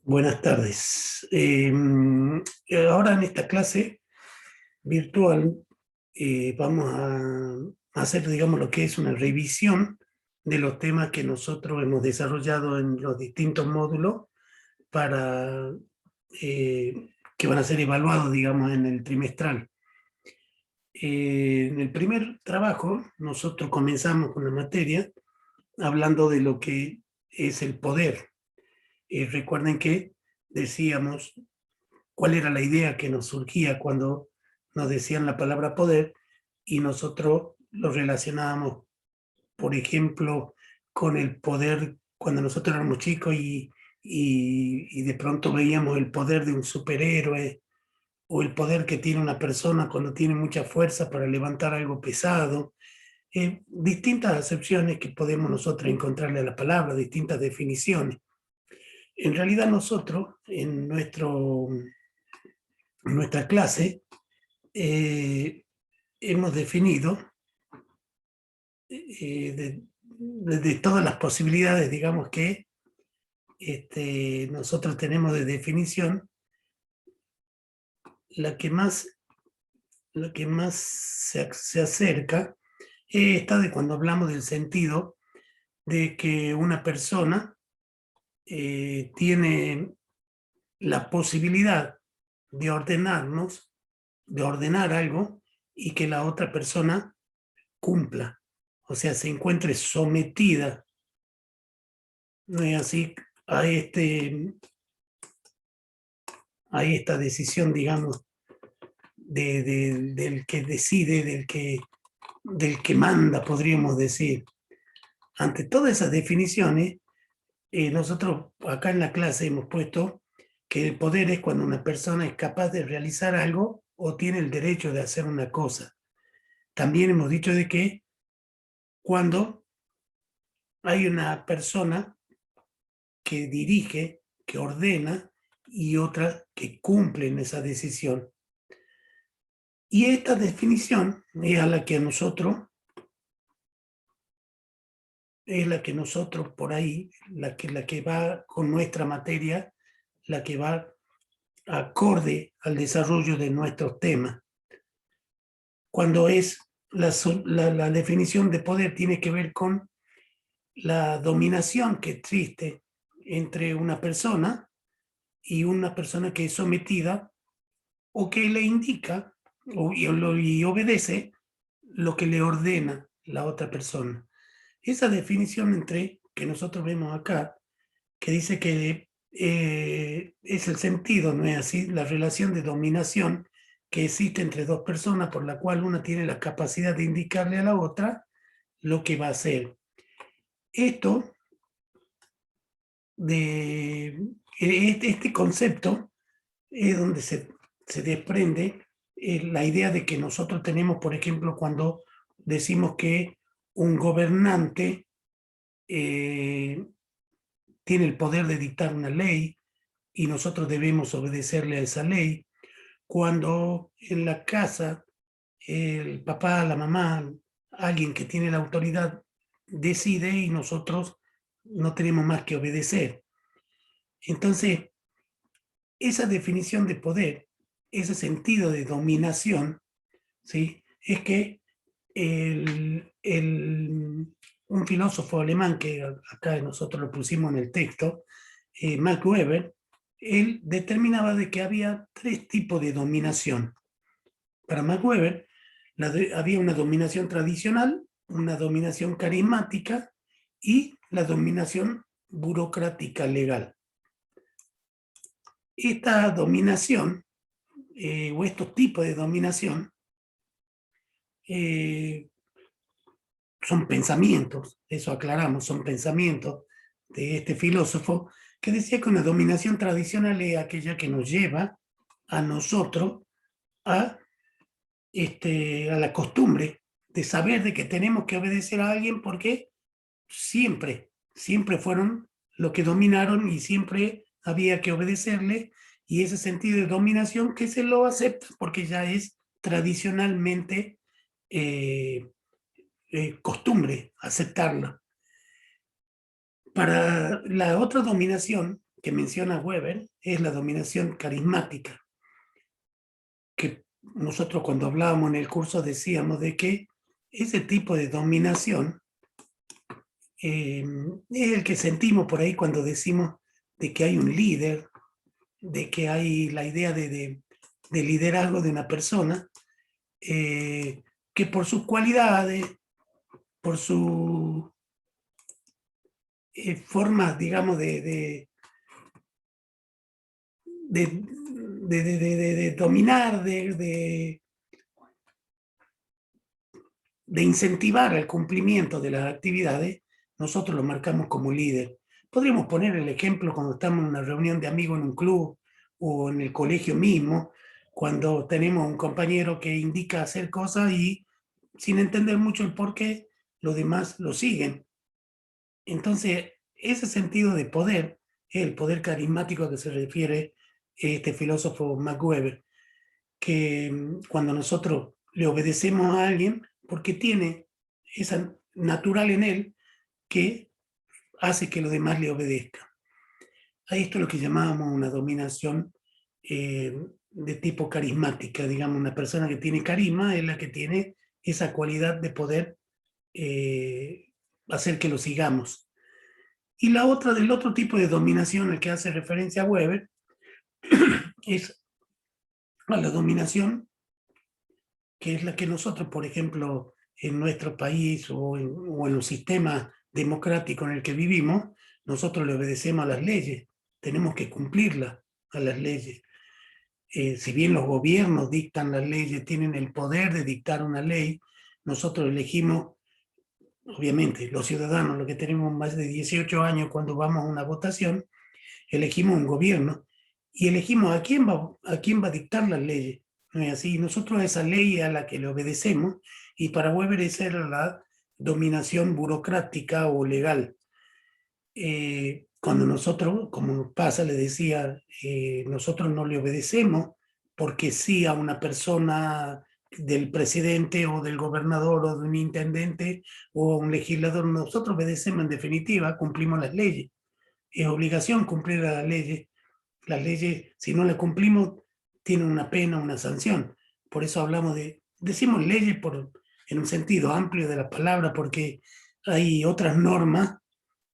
Buenas tardes. Ahora en esta clase virtual vamos a hacer, digamos, lo que es una revisión de los temas que nosotros hemos desarrollado en los distintos módulos para que van a ser evaluados, digamos, en el trimestral. En el primer trabajo nosotros comenzamos con la materia hablando de lo que es el poder. Recuerden que decíamos cuál era la idea que nos surgía cuando nos decían la palabra poder y nosotros lo relacionábamos, por ejemplo, con el poder cuando nosotros éramos chicos y de pronto veíamos el poder de un superhéroe o el poder que tiene una persona cuando tiene mucha fuerza para levantar algo pesado. Distintas acepciones que podemos nosotros encontrarle a la palabra, distintas definiciones. En realidad nosotros, en nuestra clase, hemos definido de todas las posibilidades, digamos, que nosotros tenemos de definición, la que más, se acerca es esta de cuando hablamos del sentido de que una persona tiene la posibilidad de ordenarnos, de ordenar algo y que la otra persona cumpla, o sea, se encuentre sometida, no es así, a, a esta decisión, digamos, del que decide, del que manda, podríamos decir. Ante todas esas definiciones, nosotros acá en la clase hemos puesto que el poder es cuando una persona es capaz de realizar algo o tiene el derecho de hacer una cosa. También hemos dicho de que cuando hay una persona que dirige, que ordena, y otra que cumple en esa decisión. Y esta definición es a la que nosotros por ahí, la que va con nuestra materia, la que va acorde al desarrollo de nuestros temas. Cuando es la definición de poder tiene que ver con la dominación que existe entre una persona y una persona que es sometida o que le indica y obedece lo que le ordena la otra persona. Esa definión que nosotros vemos acá, que dice que es el sentido, ¿no es así? La relación de dominación que existe entre dos personas por la cual una tiene la capacidad de indicarle a la otra lo que va a hacer. Esto este concepto es donde se desprende la idea de que nosotros tenemos, por ejemplo, cuando decimos que un gobernante tiene el poder de dictar una ley y nosotros debemos obedecerle a esa ley. Cuando en la casa el papá, la mamá, alguien que tiene la autoridad decide y nosotros no tenemos más que obedecer. Entonces, esa definición de poder, ese sentido de dominación, ¿sí? Es que un filósofo alemán que acá nosotros lo pusimos en el texto, Max Weber, él determinaba de que había tres tipos de dominación. Para Max Weber había una dominación tradicional, una dominación carismática y la dominación burocrática legal. Esta dominación o estos tipos de dominación son pensamientos, eso aclaramos, son pensamientos de este filósofo que decía que una dominación tradicional es aquella que nos lleva a nosotros a, a la costumbre de saber de que tenemos que obedecer a alguien porque siempre fueron los que dominaron y siempre había que obedecerle, y ese sentido de dominación que se lo acepta porque ya es tradicionalmente costumbre aceptarla. Para la otra dominación, que menciona Weber es la dominación carismática, que nosotros cuando hablábamos en el curso decíamos de que ese tipo de dominación es el que sentimos por ahí cuando decimos de que hay un líder, de que hay la idea de liderazgo de una persona, que por sus cualidades, por su forma, digamos, de dominar, de incentivar el cumplimiento de las actividades, nosotros lo marcamos como líder. Podríamos poner el ejemplo cuando estamos en una reunión de amigos en un club o en el colegio mismo, cuando tenemos un compañero que indica hacer cosas y sin entender mucho el por qué, los demás lo siguen. Entonces, ese sentido de poder es el poder carismático a que se refiere este filósofo Max Weber, que cuando nosotros le obedecemos a alguien, porque tiene esa natural en él que hace que los demás le obedezcan. A esto es lo que llamábamos una dominación de tipo carismática, digamos, una persona que tiene carisma es la que tiene esa cualidad de poder hacer que lo sigamos. Y la otra, del otro tipo de dominación al que hace referencia Weber, es a la dominación que es la que nosotros, por ejemplo, en nuestro país o en los sistemas democráticos en el que vivimos, nosotros le obedecemos a las leyes, tenemos que cumplirlas a las leyes. Si bien los gobiernos dictan las leyes, tienen el poder de dictar una ley, nosotros elegimos, obviamente, los ciudadanos, los que tenemos más de 18 años cuando vamos a una votación, elegimos un gobierno y elegimos a quién va a dictar las leyes. ¿No es así? Nosotros a esa ley a la que le obedecemos, y para Weber esa era la dominación burocrática o legal. Cuando nosotros, como nos pasa, le decía, nosotros no le obedecemos porque sí a una persona del presidente o del gobernador o de un intendente o a un legislador, nosotros obedecemos en definitiva, cumplimos las leyes. Es obligación cumplir las leyes. Las leyes, si no las cumplimos, tienen una pena, una sanción. Por eso hablamos decimos leyes en un sentido amplio de la palabra, porque hay otras normas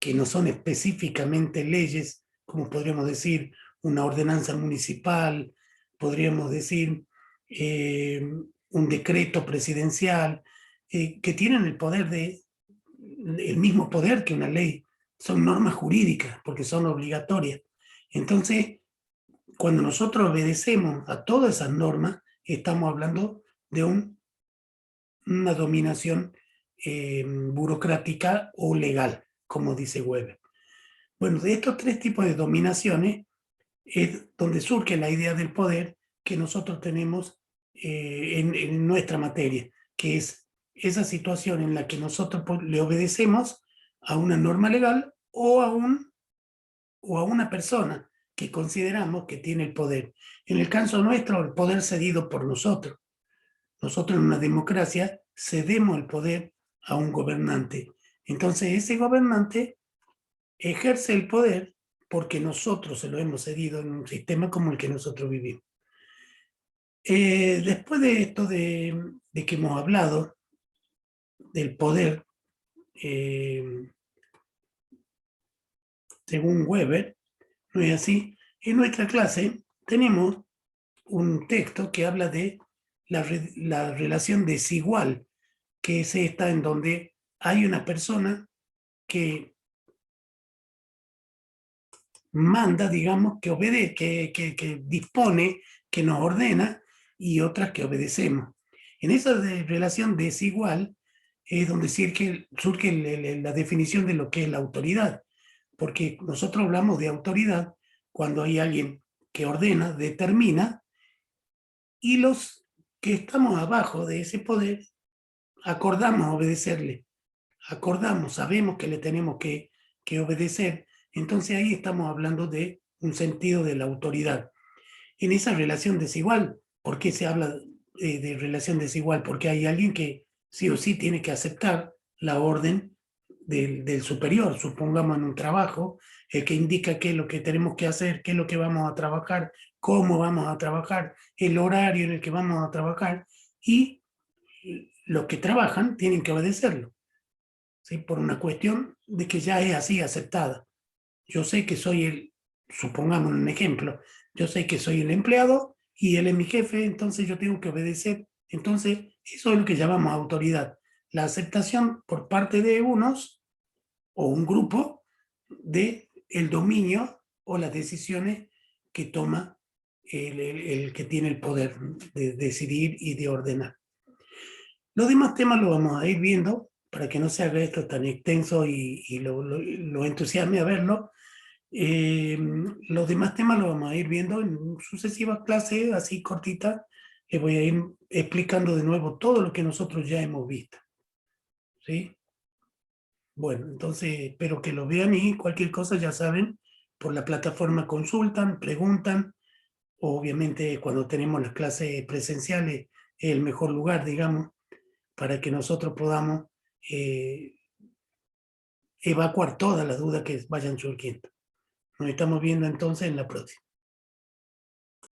que no son específicamente leyes, como podríamos decir una ordenanza municipal, podríamos decir un decreto presidencial, que tienen el mismo poder que una ley. Son normas jurídicas porque son obligatorias. Entonces, cuando nosotros obedecemos a todas esas normas, estamos hablando de una dominación burocrática o legal, como dice Weber. Bueno, de estos tres tipos de dominaciones es donde surge la idea del poder que nosotros tenemos en nuestra materia, que es esa situación en la que nosotros le obedecemos a una norma legal o a una persona que consideramos que tiene el poder. En el caso nuestro, el poder cedido por nosotros. Nosotros en una democracia cedemos el poder a un gobernante. Entonces ese gobernante ejerce el poder porque nosotros se lo hemos cedido en un sistema como el que nosotros vivimos. Después de esto de que hemos hablado del poder, según Weber, ¿no es así? En nuestra clase tenemos un texto que habla de la relación desigual, que es esta en donde hay una persona que manda, digamos, que obedece, que dispone, que nos ordena, y otras que obedecemos. En esa relación desigual es donde surge la definición de lo que es la autoridad, porque nosotros hablamos de autoridad cuando hay alguien que ordena, determina, y los que estamos abajo de ese poder acordamos obedecerle, acordamos, sabemos que le tenemos que obedecer. Entonces ahí estamos hablando de un sentido de la autoridad. En esa relación desigual, ¿por qué se habla de relación desigual? Porque hay alguien que sí o sí tiene que aceptar la orden del superior, supongamos en un trabajo, el que indica qué es lo que tenemos que hacer, qué es lo que vamos a trabajar, cómo vamos a trabajar, el horario en el que vamos a trabajar, y los que trabajan tienen que obedecerlo, ¿sí? Por una cuestión de que ya es así aceptada. Yo sé que soy supongamos un ejemplo, yo sé que soy el empleado y él es mi jefe, entonces yo tengo que obedecer. Entonces, eso es lo que llamamos autoridad. La aceptación por parte de unos o un grupo de el dominio o las decisiones que toma el que tiene el poder de decidir y de ordenar. Los demás temas los vamos a ir viendo para que no se haga esto tan extenso y lo entusiasme a verlo. Los demás temas los vamos a ir viendo en sucesivas clases, así cortitas. Les voy a ir explicando de nuevo todo lo que nosotros ya hemos visto. ¿Sí? Bueno, entonces espero que lo vean y cualquier cosa ya saben, por la plataforma consultan, preguntan. Obviamente cuando tenemos las clases presenciales es el mejor lugar, digamos, para que nosotros podamos evacuar todas las dudas que vayan surgiendo. Nos estamos viendo entonces en la próxima.